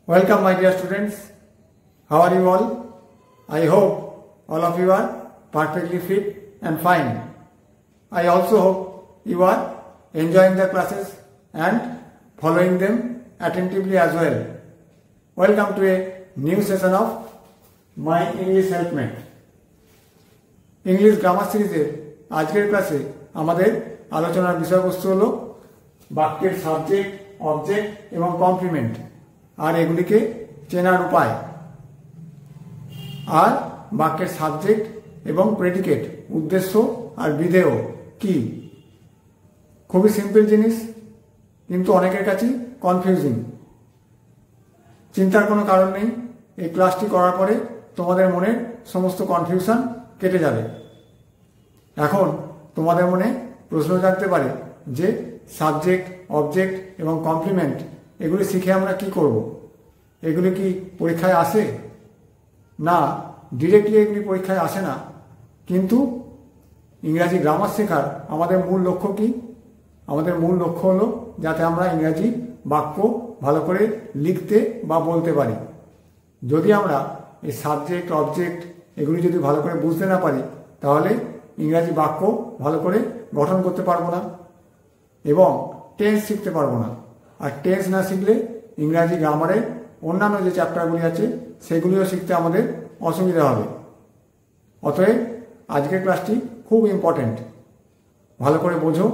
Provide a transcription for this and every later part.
Welcome my dear students. How are you all? I hope all of you are perfectly fit and fine. I also hope you are enjoying the classes and following them attentively as well. Welcome to a new session of my English helpmate. English grammar series আজকের ক্লাসে আমাদের আলোচনার বিষয়বস্তু হলো বাক্যের subject, object এবং complement আর এগুলিকে চেনার উপায়। আর বাক্যের সাবজেক্ট এবং প্রেডিকেট, উদ্দেশ্য আর বিধেয় কি। খুবই সিম্পল জিনিস, কিন্তু অনেকের কাছেই কনফিউজিং। চিন্তার কোনো কারণ নেই, এই ক্লাসটি করার পরে তোমাদের মনের সমস্ত কনফিউশন কেটে যাবে। এখন তোমাদের মনে প্রশ্ন জাগতে পারে যে সাবজেক্ট, অবজেক্ট এবং কমপ্লিমেন্ট এগুলি শিখে আমরা কি করব? এগুলি কি পরীক্ষায় আসে? না, ডিরেক্টলি এগুলি পরীক্ষায় আসে না। কিন্তু ইংরাজি গ্রামার শেখার আমাদের মূল লক্ষ্য কি? আমাদের মূল লক্ষ্য হলো যাতে আমরা ইংরাজি বাক্য ভালো করে লিখতে বা বলতে পারি। যদি আমরা এই সাবজেক্ট, অবজেক্ট এগুলি যদি ভালো করে বুঝতে না পারি, তাহলে ইংরাজি বাক্য ভালো করে গঠন করতে পারবো না এবং টেন্স শিখতে পারবো না। আর টেন্স না শিখলে ইংরাজি গ্রামারের অন্যান্য যে চ্যাপ্টারগুলি আছে সেগুলিও শিখতে আমাদের অসুবিধা হবে। অতএব আজকের ক্লাসটি খুব ইম্পর্ট্যান্ট, ভালো করে বোঝো,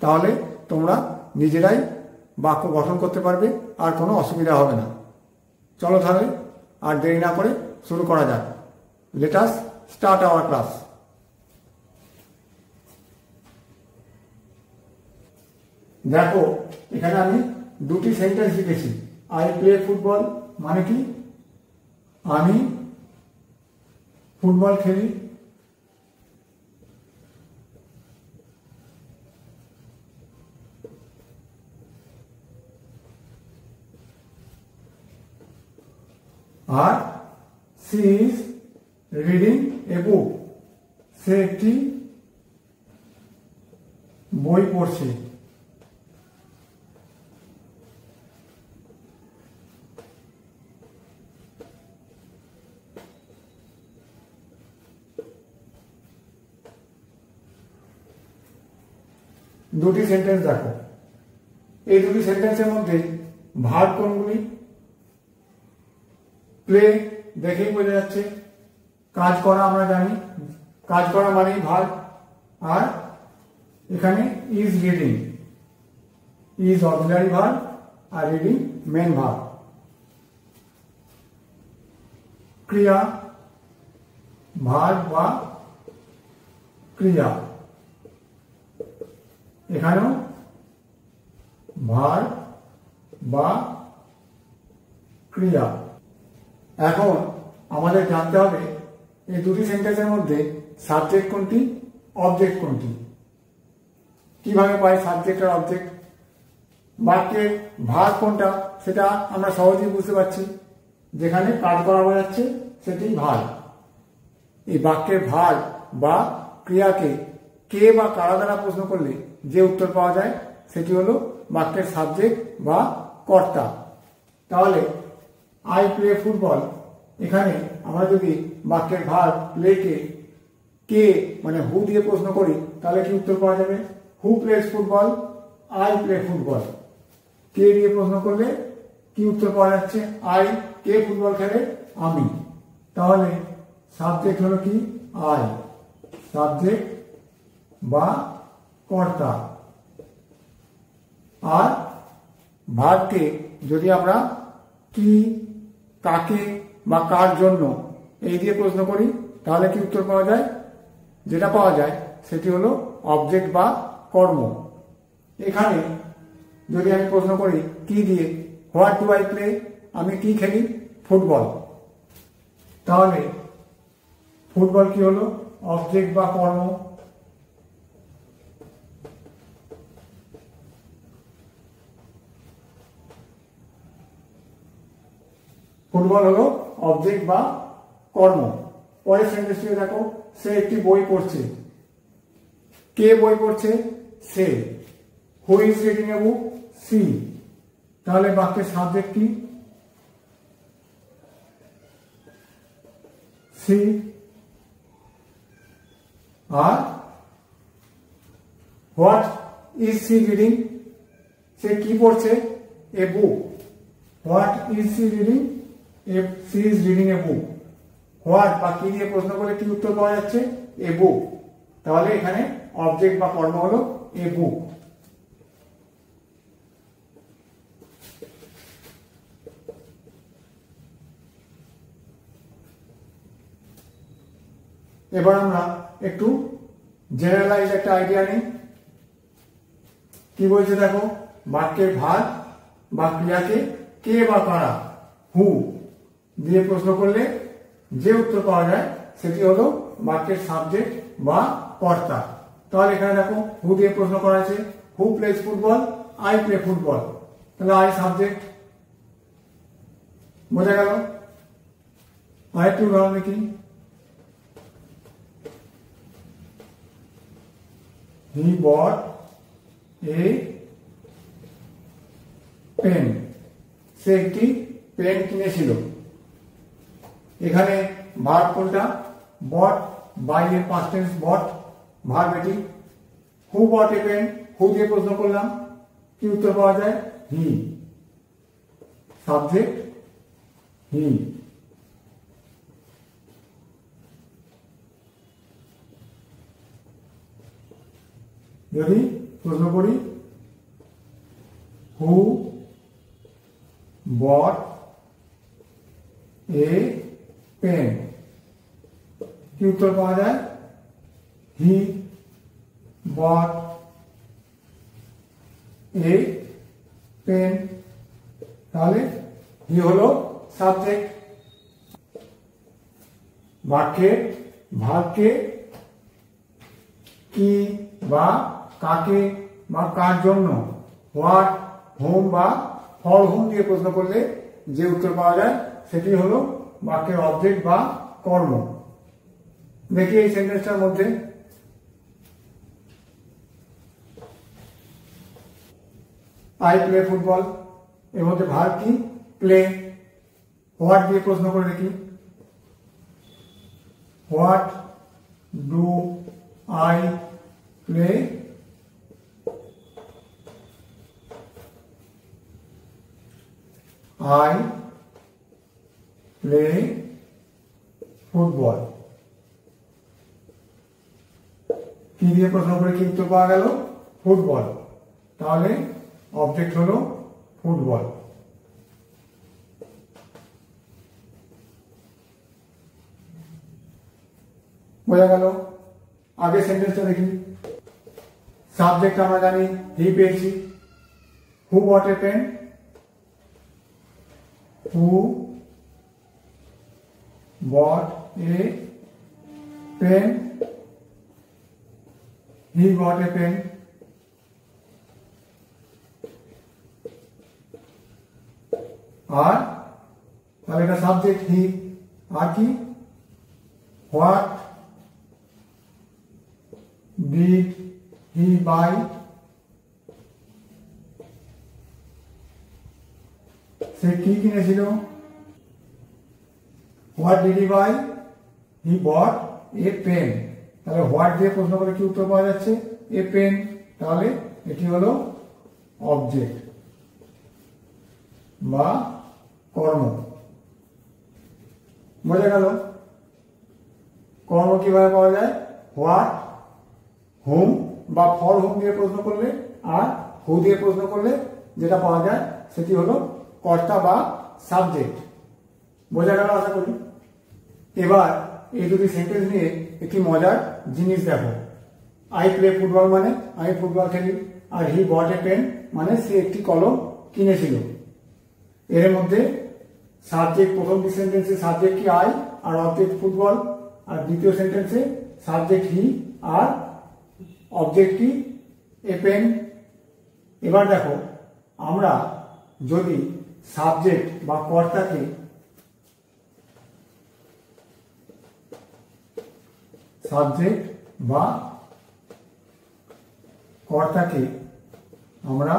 তাহলে তোমরা নিজেরাই বাক্য গঠন করতে পারবে আর কোনো অসুবিধা হবে না। চলো তাহলে আর দেরি না করে শুরু করা যাক। Let us start our class. দেখো, এখানে আমি দুটি সেন্টেন্স লিখেছি। আই প্লে ফুটবল মানে কি? আমি ফুটবল খেলি। আর সি ইজ রিডিং এ বুক, সে একটি বই পড়ছে। দুটি সেন্টেন্স দেখো, এই দুটি সেন্টেন্সের মধ্যে ভার্ব কোনগুলি? প্লে দেখেই বোঝা যাচ্ছে, কাজ করা আমরা জানি, কাজ করা মানেই ভার্ব। আর এখানে is reading, is auxiliary verb আর রিডিং মেন ভার্ব। ক্রিয়া, ভার্ব বা ক্রিয়া, এখানেও ভার্ব বা ক্রিয়া। এখন আমাদের জানতে হবে এই দুটি সেন্টেন্সের মধ্যে সাবজেক্ট কোনটি, অবজেক্ট কোনটি। কিভাবে পাই সাবজেক্ট আর অবজেক্ট? বাক্যের ভার্ব কোনটা সেটা আমরা সহজেই বুঝতে পারছি। যেখানে কাজ করা বোঝাচ্ছে সেটি ভার্ব। এই বাক্যের ভার্ব বা ক্রিয়াকে কে বা কারা দ্বারা প্রশ্ন করলে যে উত্তর পাওয়া যায় সেটি হলো বাক্যের সাবজেক্ট বা কর্তা। তাহলে আই প্লে ফুটবল, এখানে আমরা যদি বাক্যের ভার্ব প্লেকে কে মানে হু দিয়ে প্রশ্ন করি তাহলে কি উত্তর পাওয়া যাবে? Who plays football? I play football. কে দিয়ে প্রশ্ন করলে কি উত্তর পাওয়া যাচ্ছে? আই। কে ফুটবল খেলে? আমি। তাহলে সাবজেক্ট হলো কি? আই, সাবজেক্ট বা কর্তা। আর ভার্বকে যদি আমরা কি, কাকে বা কার জন্য এই দিয়ে প্রশ্ন করি তাহলে কি উত্তর পাওয়া যায়? যেটা পাওয়া যায় সেটি হলো অবজেক্ট বা কর্ম। এখানে যদি আমি প্রশ্ন করি কি দিয়ে, হোয়াট ডু আই প্লে, আমি কি খেলি? ফুটবল। তাহলে ফুটবল কি হলো? অবজেক্ট বা কর্ম। ফুটবল হলো অবজেক্ট বা কর্ম। পরের সেন্টেন্সটি দেখো, সে একটি বই পড়ছে। কে বই পড়ছে? সে। Who is reading a book? She. তাহলে বাক্যের সাবজেক্ট কি? সি। আর হোয়াট ইজ সি রিডিং, সে কি পড়ছে? A book. What is she reading? She is reading a book. What বা কি দিয়ে প্রশ্ন করলে কি উত্তর পাওয়া যাচ্ছে? এ বুক। তাহলে এখানে অবজেক্ট বা কর্ম হলো এ বুক। এবার আমরা একটু জেনারেলাইজ একটা আইডিয়া নিই। কি বলছে দেখো, বাক্যের ভাগ বা ক্রিয়াকে কে বা কারা, হু দিয়ে প্রশ্ন করলে যে উত্তর পাওয়া যায় সেটি হলো বাক্যের সাবজেক্ট বা কর্তা। তাহলে এখানে দেখো হু দিয়ে প্রশ্ন করা আছে, who plays football? I play football. তাহলে আই সাবজেক্ট, বোঝা গেল। আরেকটু উদাহরণ দেখি। হি বট এ পেন, সে একটি পেন কিনেছিল। এখানে ভার্ব কোনটা? বট, বাই এর পাস্ট টেন্স বট, ভার্ব এটি। হু বট এ পেন, হু দিয়ে প্রশ্ন করলাম, কি উত্তর পাওয়া যায়? হি, সাবজেক্ট হি। যদি প্রশ্ন করি হু বট এ পেন, কি উত্তর পাওয়া যায়? হি বট এ পেন। তাহলে হি হলো সাবজেক্ট। বাক্যের ভাগকে কি বা কাকে বা কার জন্য, হোয়াট, হোম বা ফর হোম দিয়ে প্রশ্ন করলে যে উত্তর পাওয়া যায় সেটি হলো বাক্যের অবজেক্ট বা কর্ম। দেখি এই সেন্টেন্সটার মধ্যে আই প্লে ফুটবল, এর মধ্যে ভার্ব কি? প্লে। হোয়াট দিয়ে প্রশ্ন করে দেখি, what do I play? I play football। কি দিয়ে প্রশ্ন করে কি উত্তর পাওয়া গেল? ফুটবল। তাহলে অবজেক্ট হলো ফুটবল। বোঝা গেল। আগে সেন্টেন্সটা দেখি। সাবজেক্ট আমরা জানি হি পেয়েছি। Who bought a pen? Who bought a pen? He bought a pen. আর তাহলে এটা সাবজেক্ট হি। আর কি? What did he buy? সে কি কিনেছিল? What did he buy? He bought a pen. তাহলে হোয়াট দিয়ে প্রশ্ন করে কি উত্তর পাওয়া যাচ্ছে? A pen. তাহলে এটি হলো অবজেক্ট বা কর্ম। বোঝা গেল। কর্ম কিভাবে পাওয়া যায়? হোয়াট, হোম বা ফর হোম দিয়ে প্রশ্ন করলে আর হু দিয়ে প্রশ্ন করলে যেটা পাওয়া যায় সেটি হলো কর্তা বা সাবজেক্ট। বোঝা গেল আশা করি। এবার এই দুটি সেন্টেন্স নিয়ে একটি মজার জিনিস দেখো। আই প্লে ফুটবল মানে আমি ফুটবল খেলি, আর হি বট এ পেন মানে সে একটি কলম কিনেছিল। এর মধ্যে সাবজেক্ট, প্রথম সেন্টেন্সে সাবজেক্ট কি আই আর অবজেক্ট ফুটবল, আর দ্বিতীয় সেন্টেন্সে সাবজেক্ট হি আর অবজেক্ট কি? A pen. এবার দেখো, আমরা যদি সাবজেক্ট বা কর্তাকে আমরা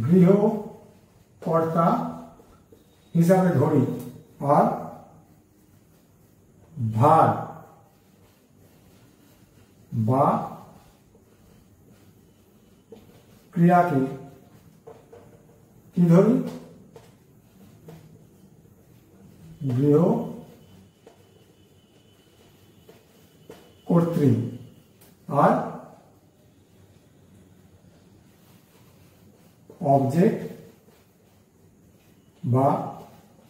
গৃহকর্তা হিসাবে ধরি আর ভার বা ক্রিয়াকে কি ধরি? গৃহ কর্তৃ। আর অবজেক্ট বা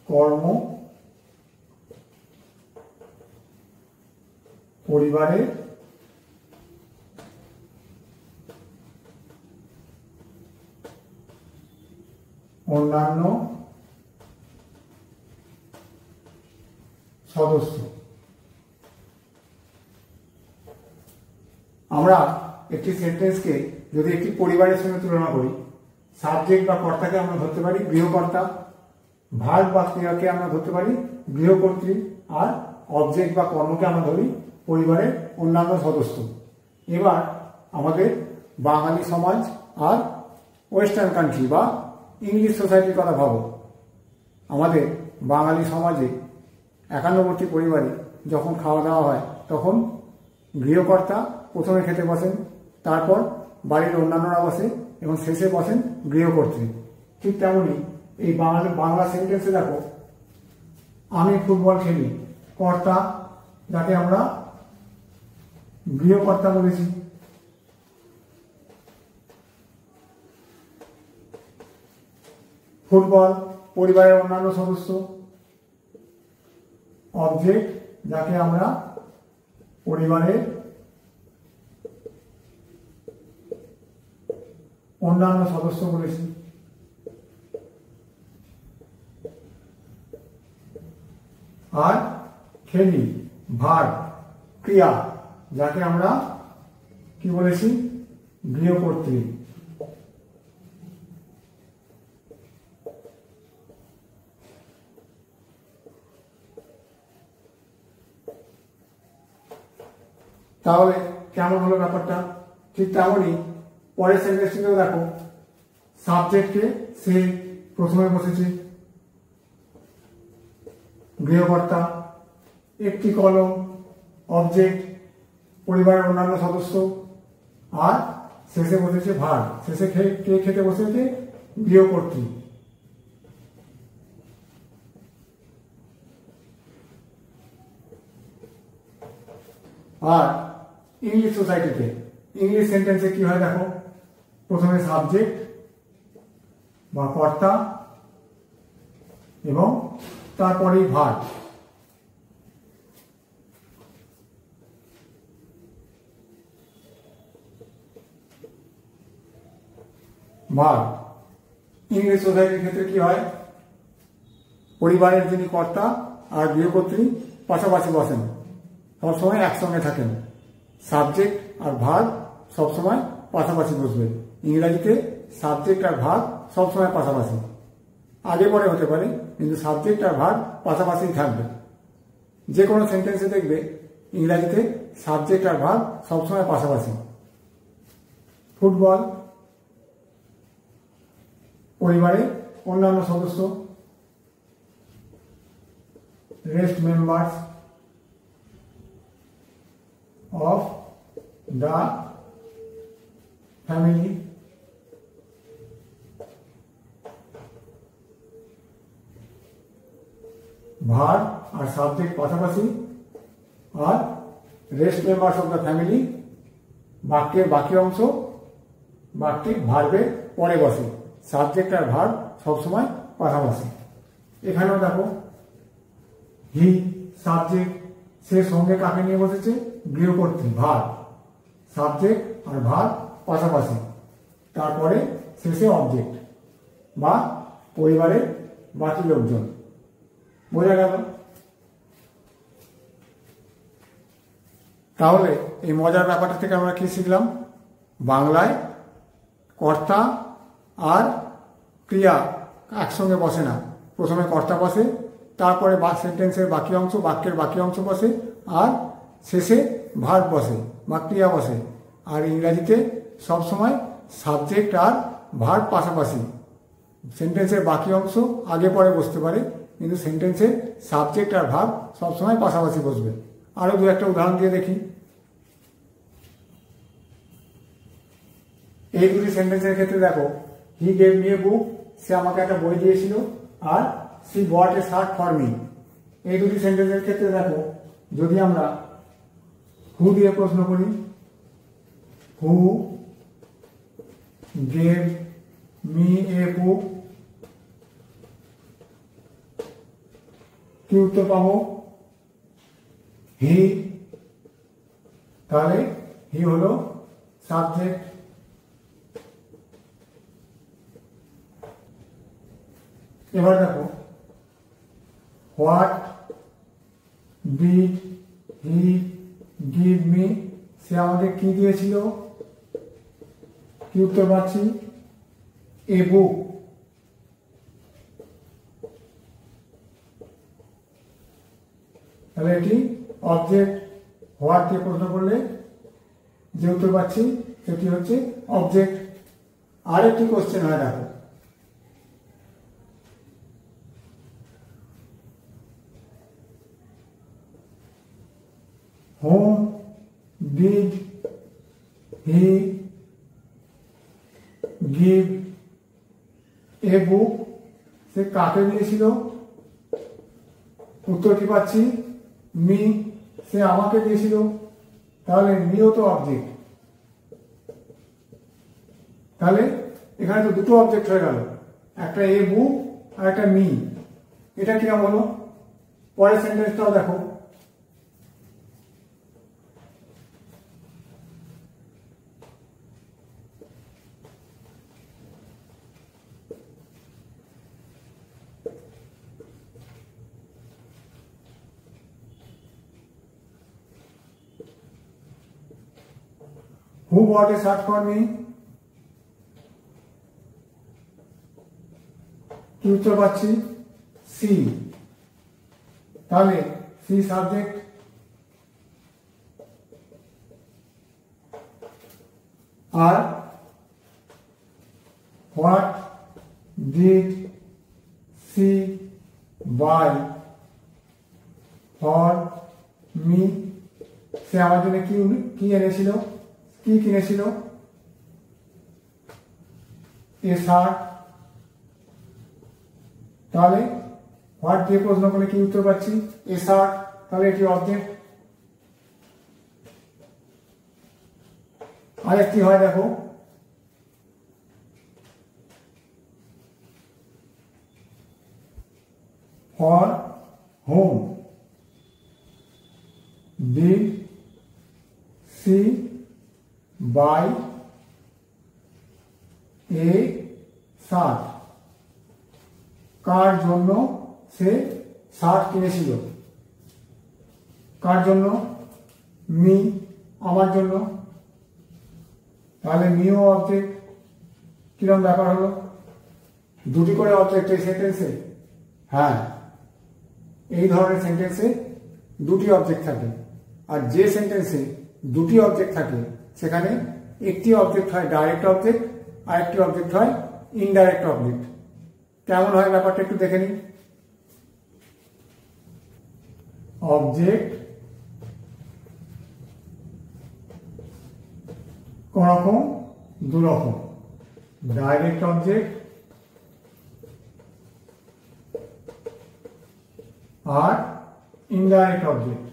কর্ম পরিবারের অন্যান্য সদস্য। আমরা একটি সেন্টেন্সকে যদি একটি পরিবারের সঙ্গে তুলনা করি, সাবজেক্ট বা কর্তাকে আমরা ধরতে পারি গৃহকর্তা, ভার্ব বা ক্রিয়াকে আমরা ধরতে পারি গৃহকর্ত্রী, আর অবজেক্ট বা কর্মকে আমরা ধরি পরিবারের অন্যান্য সদস্য। এবার আমাদের বাঙালি সমাজ আর ওয়েস্টার্ন কান্ট্রি বা ইংলিশ সোসাইটির কথা ভাবো। আমাদের বাঙালি সমাজে একান্নবর্তী পরিবারে যখন খাওয়া দাওয়া হয় তখন গৃহকর্তা প্রথমে খেতে বসেন, তারপর বাড়ির অন্যান্যরা বসে এবং শেষে বসেন গৃহকর্ত্রী। ঠিক তেমনই এই বাংলা সেন্টেন্সে দেখো, আমি ফুটবল খেলি, কর্তা যাকে আমরা গৃহকর্তা বলেছি। ফুটবল পরিবারের অন্যান্য সদস্য, অবজেক্ট যাকে আমরা পরিবারের অন্যান্য সদস্য বলেছি। আর খেলি ভার্ব ক্রিয়া যাকে আমরা কি বলেছি? গৃহকর্ত্রী। তাহলে কেমন হলো ব্যাপারটা? ঠিক তেমনই পরের সেন্টেন্সটিতেও দেখো, সাবজেক্টে সে প্রথমে বসেছে গৃহকর্তা, একটি কলম অবজেক্ট পরিবারের অন্যান্য সদস্য, আর শেষে বসেছে ভার, শেষে কে খেতে বসেছে? গৃহকর্ত্রী। আর ইংলিশ সোসাইটিতে ইংলিশ সেন্টেন্সে কি হয় দেখো, প্রথমে সাবজেক্ট বা কর্তা এবং তারপরেই ভার্ব। ভার্ব ইংলিশ সোসাইটির ক্ষেত্রে কি হয়, পরিবারের যিনি কর্তা আর গৃহকর্ত্রী পাশাপাশি বসেন, সবসময় একসঙ্গে থাকেন। সাবজেক্ট আর ভার্ব সবসময় পাশাপাশি বসবে। ইংরাজিতে সাবজেক্ট আর ভার্ব সবসময় পাশাপাশি, আগে পরে হতে পারে কিন্তু সাবজেক্ট আর ভার্ব পাশাপাশি থাকবে। যে কোনো সেন্টেন্সে দেখবে ইংরাজিতে সাবজেক্ট আর ভার্ব সবসময় পাশাপাশি। ফুটবল পরিবারের অন্যান্য সদস্য, rest members of the family। Verb আর সাবজেক্ট পাশাপাশি, আর rest members of the family বাক্যের বাকি অংশ বাক্যে ভার্বের পরে বসে। সাবজেক্ট আর ভার্ব সবসময় পাশাপাশি। এখানেও দেখো, হি সাবজেক্ট, সে সঙ্গে কাকে নিয়ে বসেছে? গৃহকর্ত্রী ভার্ব, সাবজেক্ট আর ভার্ব পাশাপাশি, তারপরে শেষে অবজেক্ট বা পরিবারের বাকি লোকজন। বোঝা গেল? তাহলে এই মজার ব্যাপারটা থেকে আমরা কি শিখলাম? বাংলায় কর্তা আর ক্রিয়া একসঙ্গে বসে না, প্রথমে কর্তা বসে, তারপরে সেন্টেন্সের বাকি অংশ বাক্যের বাকি অংশ বসে, আর শেষে ভার্ব বসে বা ক্রিয়া বসে। আর ইংরাজিতে সবসময় সাবজেক্ট আর ভার্ব পাশাপাশি। সেন্টেন্সের বাকি অংশ আগে পরে বসতে পারে, কিন্তু সেন্টেন্সের সাবজেক্ট আর ভার্ব সবসময় পাশাপাশি বসবে। আরও দু একটা উদাহরণ দিয়ে দেখি। এই দুটি সেন্টেন্সের ক্ষেত্রে দেখো, হি গেভ মি এ বুক, সে আমাকে একটা বই দিয়েছিল, আর she bought a shirt for me. এই দুটি সেন্টেন্সের ক্ষেত্রে দেখো, যদি আমরা হু দিয়ে প্রশ্ন করি, হু গেভ মি এ বুক, কি উত্তর পাবো? হি। তাহলে হি হলো সাবজেক্ট। এবার দেখো, what did he give me, সে আমাকে কি দিয়েছিল, কি উত্তর পাচ্ছি? এ বুক। তাহলে এটি অবজেক্ট। হোয়াট দিয়ে প্রশ্ন করলে যে উত্তর পাচ্ছি সেটি হচ্ছে অবজেক্ট। আরেকটি কোশ্চেন হয়, দেখো, whom did he give a book, সে কাকে দিয়েছিল? উত্তর কি পাচ্ছি? মি। সে আমাকে দিয়েছিল, তাহলে মিও তো অবজেক্ট। তাহলে এখানে তো দুটো অবজেক্ট হয়ে গেল, একটা এ বুক আর একটা মি। এটা কিরকম হলো? পরের সেন্টেন্সটাও দেখো, who bought a shirt for me, কি উত্তর পাচ্ছি? সি। তাহলে সি সাবজেক্ট। আর what did she buy for me, সে আমার জন্য কি এনেছিল, কি কিনেছিল? এ শার্ট। তাহলে হোয়াট দিয়ে প্রশ্ন করলে কি উত্তর পাচ্ছি? A shirt. তাহলে এটি অবজেক্ট। আরেকটি হয়, দেখো, for whom did she buy a shirt, কার জন্য সে শার্ট কিনেছিল? কার জন্য? মি, আমার জন্য। তাহলে মিও অবজেক্ট। কিরকম ব্যাপার হলো? দুটি করে অবজেক্ট এই সেন্টেন্সে? হ্যাঁ, এই ধরনের সেন্টেন্সে দুটি অবজেক্ট থাকে। আর যে সেন্টেন্সে দুটি অবজেক্ট থাকে সেখানে একটি অবজেক্ট হয় ডাইরেক্ট অবজেক্ট, আর একটি অবজেক্ট হয় ইনডাইরেক্ট অবজেক্ট। কেমন হয় ব্যাপারটা একটু দেখে নিন। অবজেক্ট কোনরকম দুরকম, ডাইরেক্ট অবজেক্ট আর ইনডাইরেক্ট অবজেক্ট।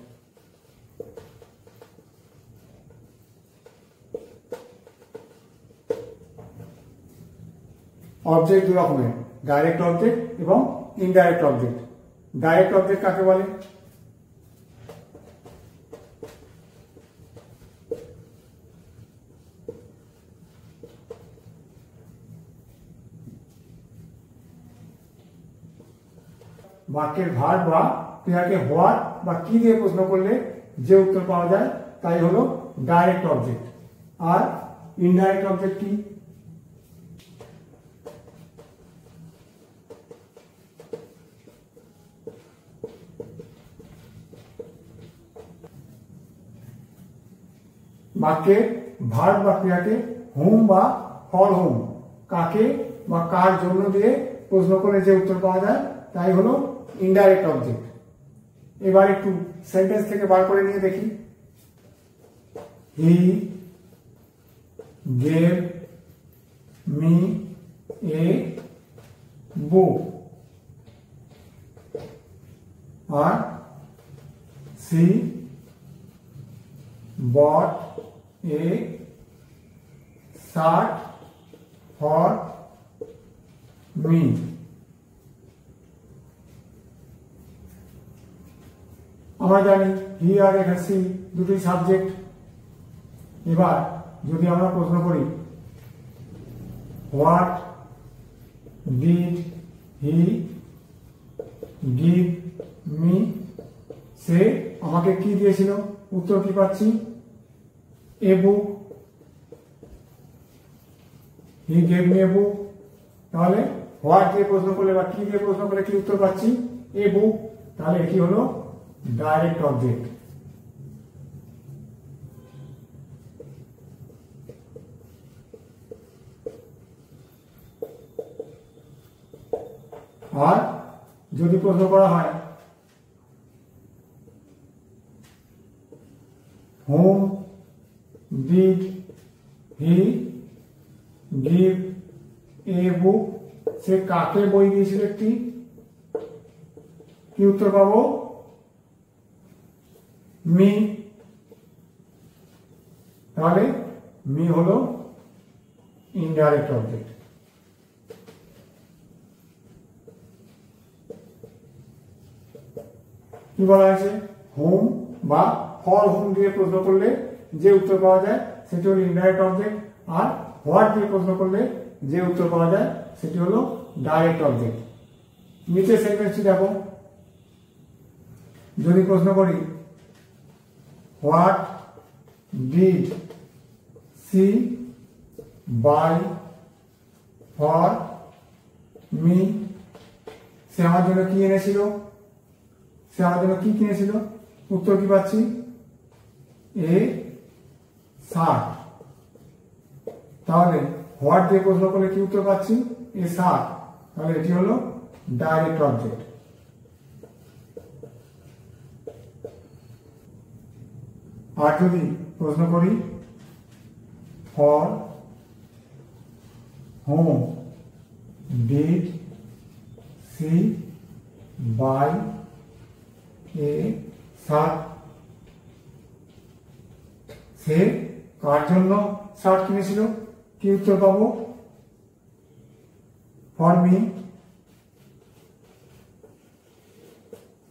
অবজেক্ট দু রকমের, ডাইরেক্ট অবজেক্ট এবং ইনডাইরেক্ট অবজেক্ট। ডাইরেক্ট অবজেক্ট কাকে বলে? বাক্যের ভার্ব বা ক্রিয়াকে হোয়াট বা কি দিয়ে প্রশ্ন করলে যে উত্তর পাওয়া যায় তাই হলো ডাইরেক্ট অবজেক্ট। আর ইনডাইরেক্ট অবজেক্ট কি? বাক্যে ভার্ব বা ক্রিয়াকে হোম বা ফর হোম, কাকে বা কার জন্য দিয়ে প্রশ্ন করলে যে উত্তর পাওয়া যায় তাই হলো ইনডাইরেক্ট অবজেক্ট। এবার একটু সেন্টেন্স থেকে বার করে নিয়ে দেখি। He gave me a book আর she bought a shirt for me. আমরা জানি হি আর এখানে সি দুটোই সাবজেক্ট। এবার যদি আমরা প্রশ্ন করি what did he give me, সে আমাকে কি দিয়েছিল, উত্তর কি পাচ্ছি এ বুক। হি গেভ মি এ বুক, তাহলে হোয়াট দিয়ে প্রশ্ন করলে বা কি দিয়ে প্রশ্ন করলে কি উত্তর পাচ্ছি এ বুক, তাহলে এটি হলো ডাইরেক্ট অবজেক্ট। আর যদি প্রশ্ন করা হয় whom did he give a book, সে কাকে বই দিয়েছিল একটি, কি উত্তর পাবো মি। তাহলে মি হলো ইনডাইরেক্ট অবজেক্ট। কি বলা হয়েছে হোম বা ফর হোম দিয়ে প্রশ্ন করলে যে উত্তর পাওয়া যায় সেটি হলো ইনডাইরেক্ট অবজেক্ট, আর হোয়াট দিয়ে প্রশ্ন করলে যে উত্তর পাওয়া যায় সেটি হলো ডাইরেক্ট অবজেক্ট। নিচে সেন্টেন্সটি দেখো, যদি প্রশ্ন করি what did she buy for me, সে আমার জন্য কি এনেছিল, সে আমার জন্য কি কিনেছিল, উত্তর কি পাচ্ছি এ শার্ট। তাহলে হোয়াট দিয়ে প্রশ্ন করলে কি উত্তর পাচ্ছি এ শার্ট, তাহলে এটি হলো ডাইরেক্ট অবজেক্ট। আর যদি প্রশ্ন করি for whom did she buy a shirt, সে কার জন্য শার্ট কিনেছিল, কি উত্তর পাবো ফর মি,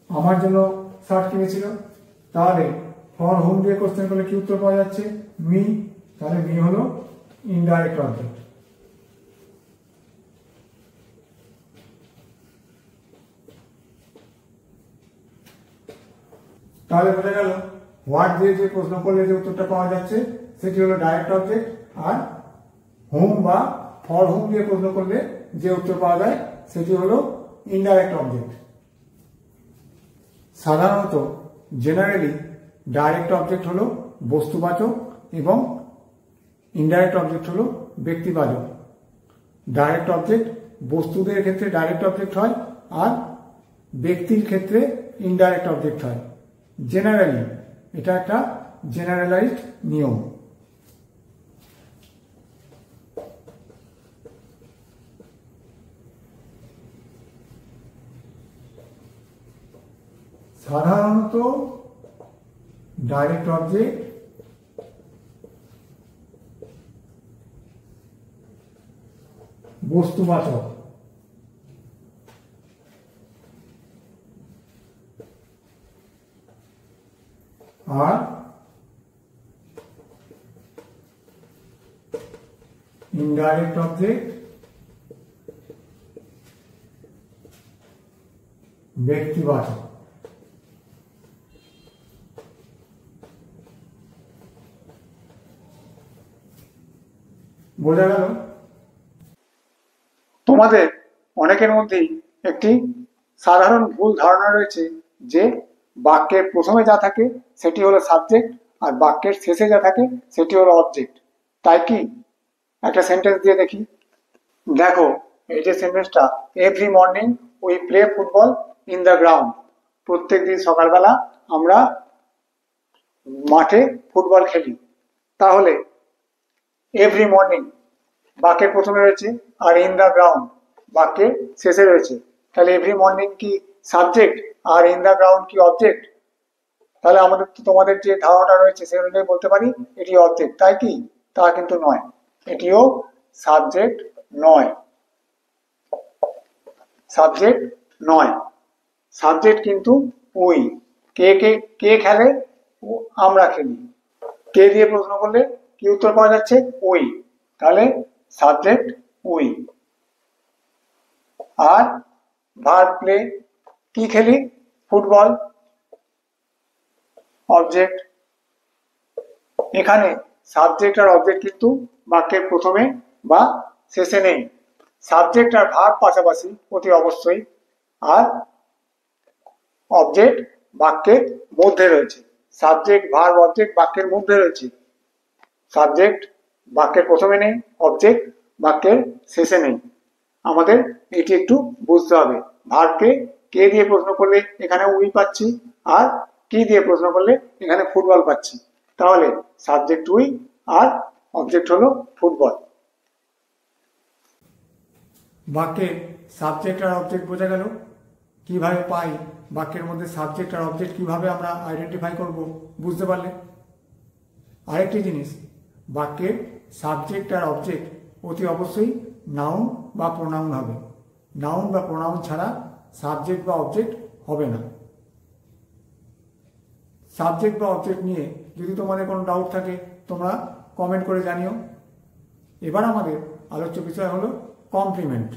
আমার জন্য শার্ট কিনেছিল। তাহলে ফর হোম দিয়ে কোশ্চেন করলে কি উত্তর পাওয়া যাচ্ছে মি, তাহলে মি হলো ইনডাইরেক্ট অবজেক্ট। তাহলে বোঝা গেল হোয়াট দিয়ে যে প্রশ্ন করলে যে উত্তরটা পাওয়া যাচ্ছে সেটি হলো ডাইরেক্ট অবজেক্ট, আর হোম বা ফর হোম দিয়ে প্রশ্ন করলে যে উত্তর পাওয়া যায় সেটি হলো ইনডাইরেক্ট অবজেক্ট। সাধারণত জেনারেলি ডাইরেক্ট অবজেক্ট হলো বস্তুবাচক এবং ইনডাইরেক্ট অবজেক্ট হলো ব্যক্তিবাচক। ডাইরেক্ট অবজেক্ট বস্তুদের ক্ষেত্রে ডাইরেক্ট অবজেক্ট হয় আর ব্যক্তির ক্ষেত্রে ইনডাইরেক্ট অবজেক্ট হয়। জেনারেলি এটা একটা জেনারেলাইজড নিয়ম। সাধারণত ডাইরেক্ট অবজেক্ট বস্তুবাচক আর ইনডাইরেক্ট অবজেক্ট ব্যক্তিবাচক। বোঝা গেল? তোমাদের অনেকের মধ্যেই একটি সাধারণ ভুল ধারণা রয়েছে যে বাক্যের প্রথমে যা থাকে সেটি হলো সাবজেক্ট আর বাক্যের শেষে যা থাকে সেটি হলো অবজেক্ট। তাই কি একটা সেন্টেন্স দিয়ে দেখি। দেখো এই যে সেন্টেন্সটা, every morning we play football in the ground, প্রত্যেক দিন সকালবেলা আমরা মাঠে ফুটবল খেলি। তাহলে এভরি মর্নিং বাক্যের প্রথমে রয়েছে, আর ইন দ্য গ্রাউন্ড বাক্যের শেষে রয়েছে। তাহলে এভরি মর্নিং কি সাবজেক্ট আর ইন দ্য গ্রাউন্ড কি অবজেক্ট? তাহলে আমাদের তো তোমাদের যে ধারণাটা রয়েছে সেই অনুযায়ী বলতে পারি এটি অবজেক্ট, তাই কি? তা কিন্তু নয়, এটিও সাবজেক্ট নয়, সাবজেক্ট নয়। সাবজেক্ট কিন্তু উই। কে কে কে খেলে? আমরা খেলি। কে দিয়ে প্রশ্ন করলে কি উত্তর পাওয়া যাচ্ছে? উই। তাহলে সাবজেক্ট উই। আর ভার্ব প্লে, কি খেলি? Football, object. এখানে সাবজেক্ট আর অবজেক্ট কিন্তু বাক্যের প্রথমে বা শেষে নেই। সাবজেক্ট আর ভার্ব পাশাপাশি অতি অবশ্যই, আর অবজেক্ট বাক্যের মধ্যে রয়েছে। সাবজেক্ট ভার্ব অবজেক্ট বাক্যের মধ্যে রয়েছে। সাবজেক্ট বাক্যের প্রথমে নেই, অবজেক্ট বাক্যের শেষে নেই। আমাদের এটি একটু বুঝতে হবে। ভার্বকে কে দিয়ে প্রশ্ন করলে এখানে উই পাচ্ছি, আর কি দিয়ে প্রশ্ন করলে এখানে ফুটবল পাচ্ছি। তাহলে সাবজেক্ট উই আর অবজেক্ট হলো ফুটবল। বাক্যে সাবজেক্ট আর অবজেক্ট বোঝা গেল। কিভাবে পাই বাক্যের মধ্যে সাবজেক্ট আর অবজেক্ট, কিভাবে আমরা আইডেন্টিফাই করব বুঝতে পারলে। আরেকটি জিনিস, বাক্যের সাবজেক্ট আর অবজেক্ট অতি অবশ্যই নাউন বা প্রোনাউন হবে। নাউন বা প্রোনাউন ছাড়া সাবজেক্ট বা অবজেক্ট হবে না। সাবজেক্ট বা অবজেক্ট নিয়ে যদি তোমাদের কোনো ডাউট থাকে তোমরা কমেন্ট করে জানিও। এবার আমাদের আলোচ্য বিষয় হলো কমপ্লিমেন্ট।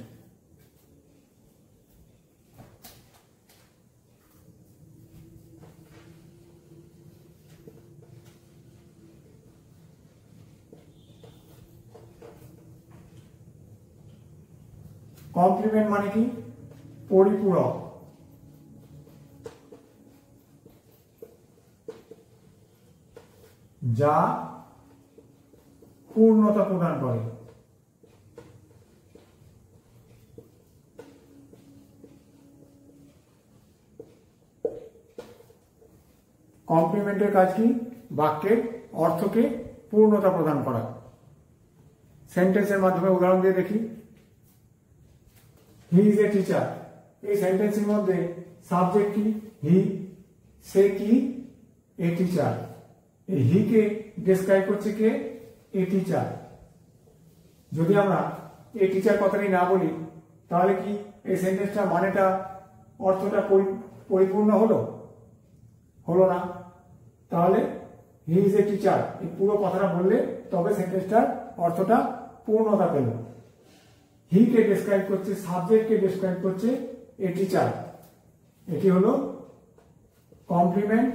কমপ্লিমেন্ট মানে কি? পরিপূরক। যা পূর্ণতা প্রদান করে। কমপ্লিমেন্টের কাজ কি? বাক্যের অর্থকে পূর্ণতা প্রদান করা। সেন্টেন্সের মাধ্যমে উদাহরণ দিয়ে দেখি। হি ইজ এ টিচার, এই সেন্টেন্সের মধ্যে সাবজেক্ট কি? হি। সে কি? A teacher. এই হি কে ডেসক্রাইব করছে কে? A teacher. যদি আমরা এ টিচার কথাটি না বলি তাহলে কি এই সেন্টেন্সটা মানেটা অর্থটা পরিপূর্ণ হলো? হলো না। তাহলে হি ইজ এ টিচার এই পুরো কথাটা বললে তবে সেন্টেন্সটার অর্থটা পূর্ণতা পেল। হি কে ডেসক্রাইব করছে, সাবজেক্ট কে ডেসক্রাইব করছে এ টিচার। এটি হলো কমপ্লিমেন্ট।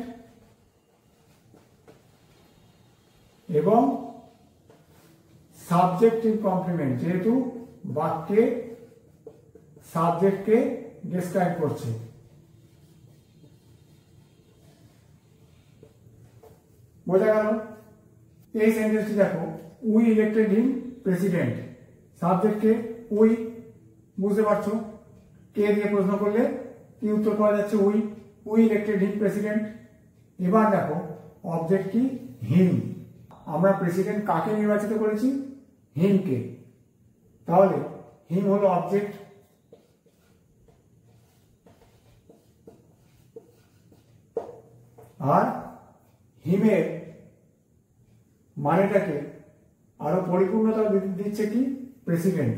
এবং সাবজেক্টিভ কমপ্লিমেন্ট, যেহেতু বাক্যে সাবজেক্টকে ডেসক্রাইব করছে। বোঝা গেল? এই সেন্টেন্সটি দেখো, উই ইলেক্টেড হিম প্রেসিডেন্ট। সাবজেক্টকে উই, বুঝতে পারছো? কে দিয়ে প্রশ্ন করলে কি উত্তর পাওয়া যাচ্ছে? We. We elected him president. এবার দেখো অবজেক্ট কি? হিম। আমরা প্রেসিডেন্ট কাকে নির্বাচিত করেছি? হিমকে। তাহলে হিম হলো অবজেক্ট। আর হিমের মানেটাকে আরো পরিপূর্ণতা দিচ্ছে কি? প্রেসিডেন্ট।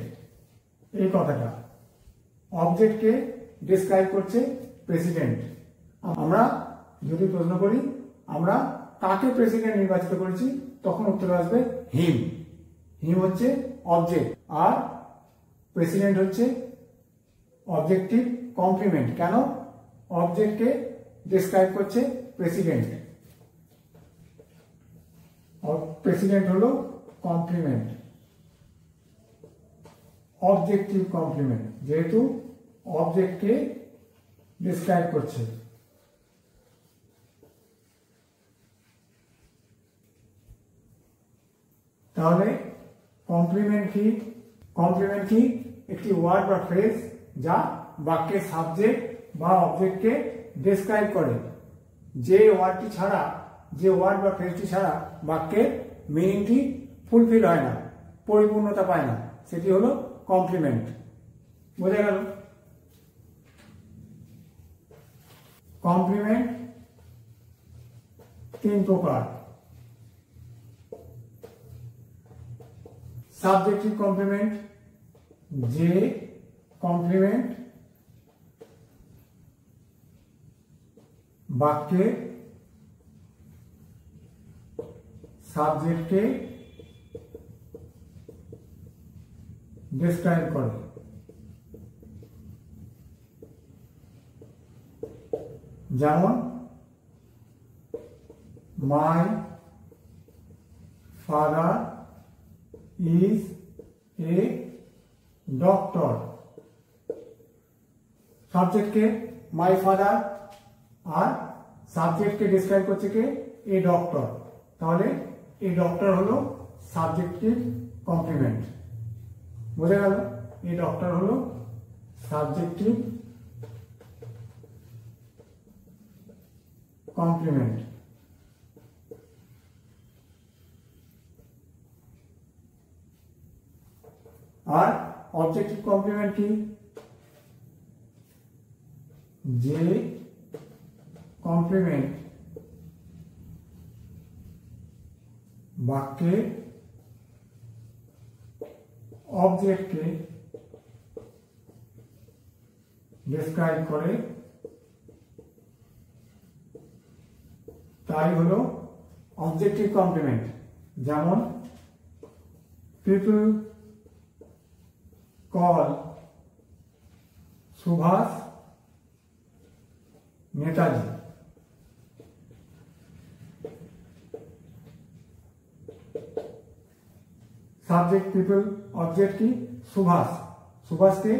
এই কথাটা অবজেক্টকে ডেসক্রাইব করছে প্রেসিডেন্ট। আমরা যদি প্রশ্ন করি আমরা কাকে প্রেসিডেন্ট নির্বাচিত করেছি, তখন উত্তর আসবে হিম। হিম হচ্ছে অবজেক্ট আর প্রেসিডেন্ট হচ্ছে অবজেক্টিভ কমপ্লিমেন্ট। কেন? অবজেক্টকে ডেসক্রাইব করছে প্রেসিডেন্ট। প্রেসিডেন্ট হলো কমপ্লিমেন্ট, অবজেক্টিভ কমপ্লিমেন্ট, যেহেতু অবজেক্টকে ডেসক্রাইব করছে। তাহলে কমপ্লিমেন্ট কি? কমপ্লিমেন্ট কি? একটি ওয়ার্ড বা ফ্রেজ যা বাক্যের সাবজেক্ট বা অবজেক্টকে ডেসক্রাইব করে। যে ওয়ার্ডটি ছাড়া, যে ওয়ার্ড বা ফ্রেজটি ছাড়া বাক্যের মিনিংটি ফুলফিল হয় না, পরিপূর্ণতা পায় না, সেটি হলো কমপ্লিমেন্ট। বোঝা গেল? কমপ্লিমেন্ট তিন প্রকার। সাবজেক্টিভ কমপ্লিমেন্ট, যে কমপ্লিমেন্ট বাক্যে সাবজেক্টকে ডিসক্রাইব করে। যেমন my father is a doctor. সাবজেক্টকে মাই ফাদার আর সাবজেক্টকে ডিসক্রাইব করছে কে? A doctor. তাহলে এ ডক্টর হলো সাবজেক্টিভ কমপ্লিমেন্ট। বোঝা গেল? এ ডক্টর হলো সাবজেক্টিভ কমপ্লিমেন্ট। আর অবজেক্টিভ কমপ্লিমেন্ট কি? যে কমপ্লিমেন্ট বাক্যে অবজেক্টকে ডিসক্রাইব করে তাই হলো অবজেক্টিভ কমপ্লিমেন্ট। যেমন people call Subhash Netaji. Subject people, object কি? সুভাষ। সুভাষকে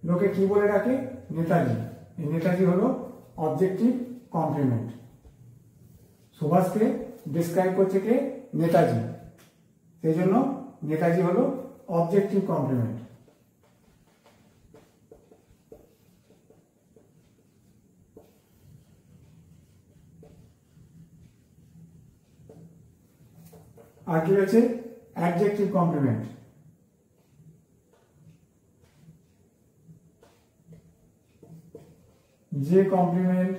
লোকে কি বলে ডাকে? নেতাজি। এই নেতাজি হলো অবজেক্টিভ কমপ্লিমেন্ট। সুভাষকে ডিসক্রাইব করছে কে? নেতাজি। সেই জন্য নেতাজি হলো অবজেক্টিভ কমপ্লিমেন্ট। আর কি রয়েছে? Adjective complement. যে কমপ্লিমেন্ট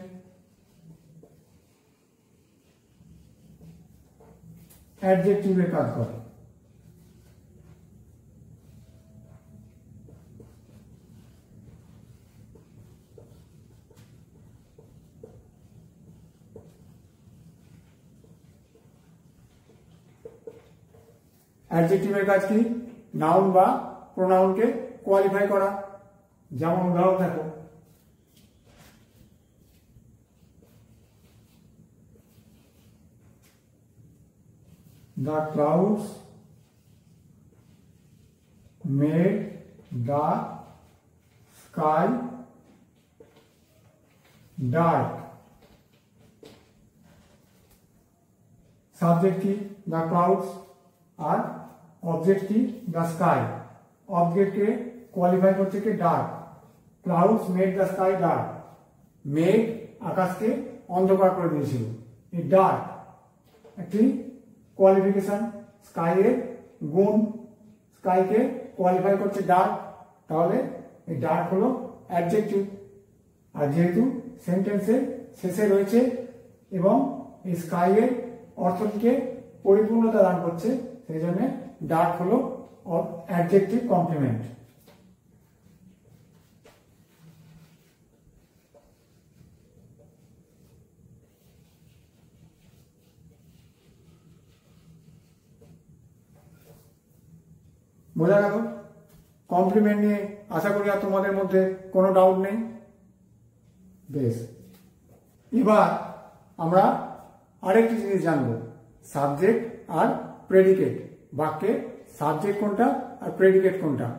অ্যাডজেক্টিভের কাজ করে। অ্যাডজেক্টিভের কাজ কি? নাউন বা প্রোনাউনকে কোয়ালিফাই করা। যেমন উদাহরণ দেখো, the clouds made the sky dark. Subject কি? the clouds আর অবজেক্ট কি? the sky। অবজেক্টকে কোয়ালিফাই করছে কি? Dark. Clouds made the sky dark. মেঘ আকাশকে অন্ধকার করে দিয়েছিল। এই ডার্ক একটি কোয়ালিফিকেশন, স্কাইয়ের গুণ। স্কাইকে কোয়ালিফাই করছে ডার্ক, তাহলে এই ডার্ক হলো অ্যাডজেক্টিভ। আর যেহেতু সেন্টেন্সের শেষে রয়েছে এবং এই স্কাইয়ের অর্থটিকে পরিপূর্ণতা দান করছে, সেই জন্য ডার্ক হলো অ্যাডজেক্টিভ কমপ্লিমেন্ট। বোঝা গেল? কমপ্লিমেন্ট নিয়ে আশা করি আর তোমাদের মধ্যে কোনো ডাউট নেই। বেশ, এবার আমরা আরেকটি জিনিস জানবো, সাবজেক্ট আর প্রেডিকেট। বাক্যে সাবজেক্ট কোনটা আর প্রেডিকেট কোনটা।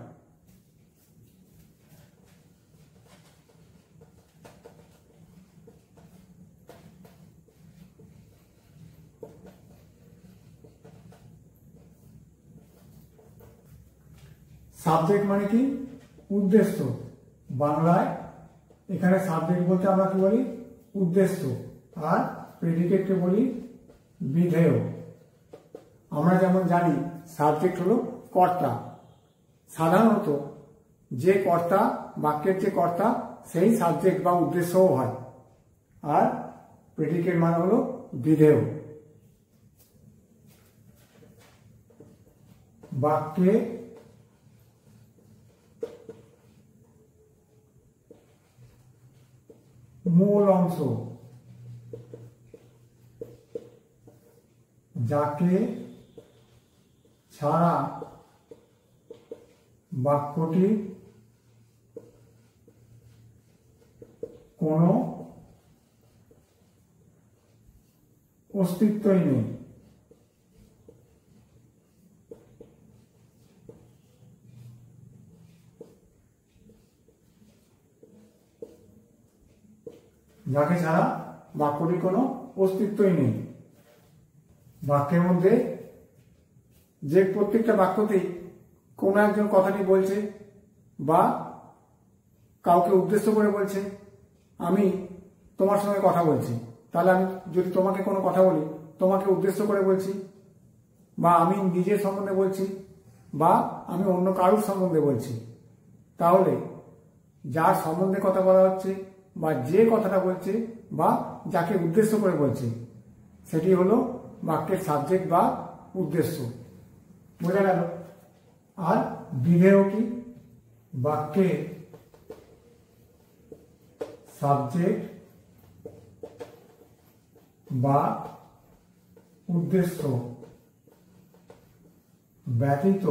সাবজেক্ট মানে কি? উদ্দেশ্য। বাংলায় এখানে সাবজেক্ট বলতে আমরা কি বলি? উদ্দেশ্য। আর প্রেডিকেটকে বলি বিধেয়। আমরা যেমন জানি সাবজেক্ট হলো কর্তা। সাধারণত যে কর্তা, বাক্যের যে কর্তা, সেই সাবজেক্ট বা উদ্দেশ্যও হয়। আর প্রেডিকেট মানে হলো বিধেয়। বাক্যে মূল অংশ যাকে ছাড়া বাক্যটি কোনো অস্তিত্বই নেই। যাকে ছাড়া বাক্যটির কোনো অস্তিত্বই নেই। বাক্যের মধ্যে যে প্রত্যেকটা বাক্যতেই কোনো একজন কথাটি বলছে বা কাউকে উদ্দেশ্য করে বলছে। আমি তোমার সঙ্গে কথা বলছি, তাহলে আমি যদি তোমাকে কোনো কথা বলি, তোমাকে উদ্দেশ্য করে বলছি, বা আমি নিজের সম্বন্ধে বলছি, বা আমি অন্য কারোর সম্বন্ধে বলছি। তাহলে যার সম্বন্ধে কথা বলা হচ্ছে বা যে কথাটা বলছে বা যাকে উদ্দেশ্য করে বলছে, সেটি হলো বাক্যের সাবজেক্ট বা উদ্দেশ্য। বোঝা গেল? আর বিধেয় কি? বাক্যে সাবজেক্ট বা উদ্দেশ্য ব্যতীত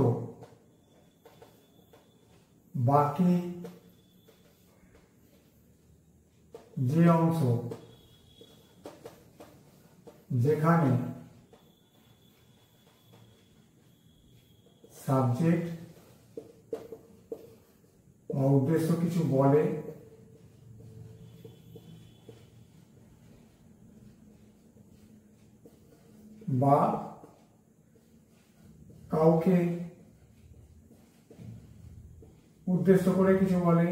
বাকি যে অংশ যেখানে সাবজেক্ট বা উদ্দেশ্য কিছু বলে বা কাউকে উদ্দেশ্য করে কিছু বলে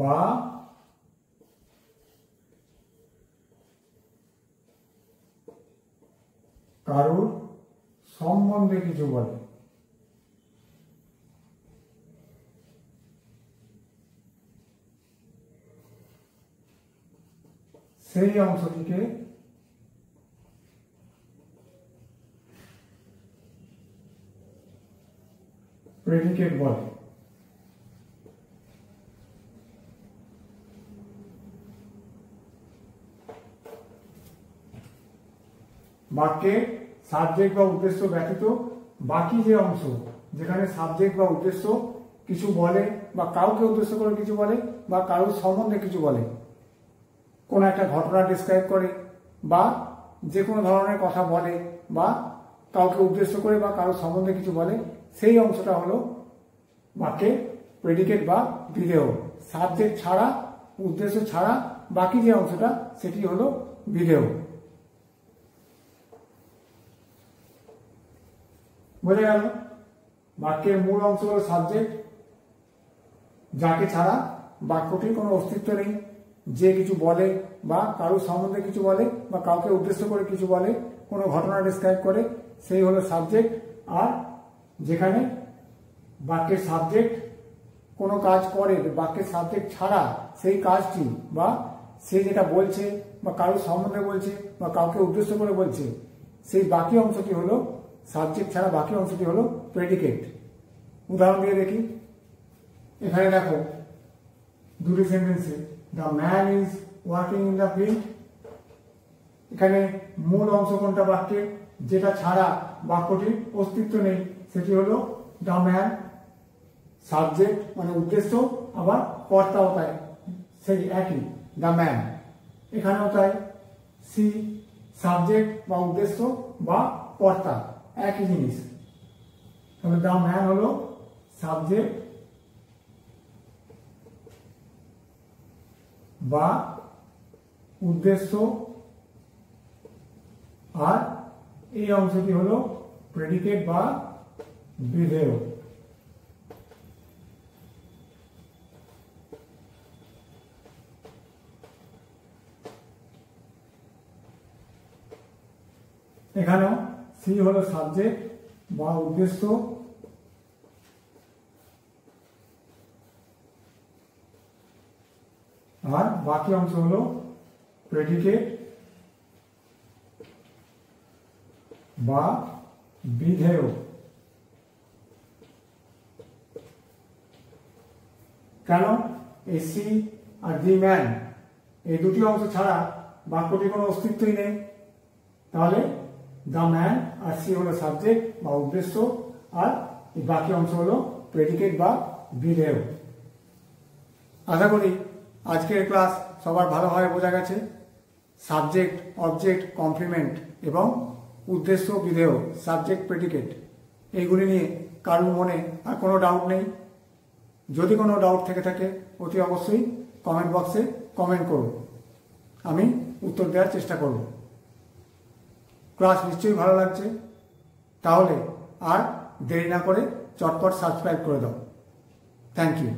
বা কারোর সম্বন্ধে কিছু বলে, সেই অংশটিকে প্রেডিকেট বলে। বাক্যে সাবজেক্ট বা উদ্দেশ্য ব্যতীত বাকি যে অংশ যেখানে সাবজেক্ট বা উদ্দেশ্য কিছু বলে বা কাউকে উদ্দেশ্য করে কিছু বলে বা কারোর সম্বন্ধে কিছু বলে, কোনো একটা ঘটনা ডিসক্রাইব করে বা যে কোনো ধরনের কথা বলে বা কাউকে উদ্দেশ্য করে বা কারোর সম্বন্ধে কিছু বলে, সেই অংশটা হলো বাক্যে প্রেডিকেট বা বিধেয়। সাবজেক্ট ছাড়া, উদ্দেশ্য ছাড়া বাকি যে অংশটা, সেটি হলো বিধেয়। বোঝা গেল? বাক্যের মূল অংশ হলো সাবজেক্ট, যাকে ছাড়া বাক্যটির কোনো অস্তিত্ব নেই। যে কিছু বলে বা কারোর সম্বন্ধে কিছু বলে বা কাউকে উদ্দেশ্য করে কিছু বলে, কোনো ঘটনা ডিসক্রাইব করে, সেই হলো সাবজেক্ট। আর যেখানে বাক্যের সাবজেক্ট কোনো কাজ করে, বাক্যের সাবজেক্ট ছাড়া সেই কাজটি বা সে যেটা বলছে বা কারোর সম্বন্ধে বলছে বা কাউকে উদ্দেশ্য করে বলছে, সেই বাকি অংশটি হলো সাবজেক্ট ছাড়া বাকি অংশটি হলো প্রেডিকেট। উদাহরণ দিয়ে দেখি। এখানে দেখো দুটি সেন্টেন্সে, the man is working in the field. এখানে মূল অংশ কোনটা বাক্যের, যেটা ছাড়া বাক্যটির অস্তিত্ব নেই, সেটি হলো দ্য ম্যান। সাবজেক্ট মানে উদ্দেশ্য, আবার কর্তাও তাই, সেই একই, দ্য ম্যান। এখানেও তাই, সি সাবজেক্ট বা উদ্দেশ্য বা কর্তা, একই জিনিস। তবে দ্য ম্যান হলো সাবজেক্ট বা উদ্দেশ্য আর এই অংশটি হলো প্রেডিকেট বা বিধেয়। এখানেও সি হলো সাবজেক্ট বা উদ্দেশ্য, আর বাকি অংশ হলো প্রেডিকেট বা বিধেয়। কেন? এই সি আর দি ম্যান এই দুটি অংশ ছাড়া বাক্যটির কোনো অস্তিত্বই নেই। তাহলে দ্য ম্যান আর সি হলো সাবজেক্ট বা উদ্দেশ্য, আর এই বাকি অংশ হলো প্রেডিকেট বা বিধেয়। আশা করি আজকের ক্লাস সবার ভালোভাবে বোঝা গেছে। সাবজেক্ট, অবজেক্ট, কমপ্লিমেন্ট এবং উদ্দেশ্য, বিধেয়, সাবজেক্ট, প্রেডিকেট এইগুলি নিয়ে কারোর মনে আর কোনো ডাউট নেই। যদি কোনো ডাউট থেকে থাকে অতি অবশ্যই কমেন্ট বক্সে কমেন্ট করুন, আমি উত্তর দেওয়ার চেষ্টা করব। ক্লাস নিশ্চয়ই ভালো লাগছে, তাহলে আর দেরি না করে চটপট সাবস্ক্রাইব করে দাও। Thank you.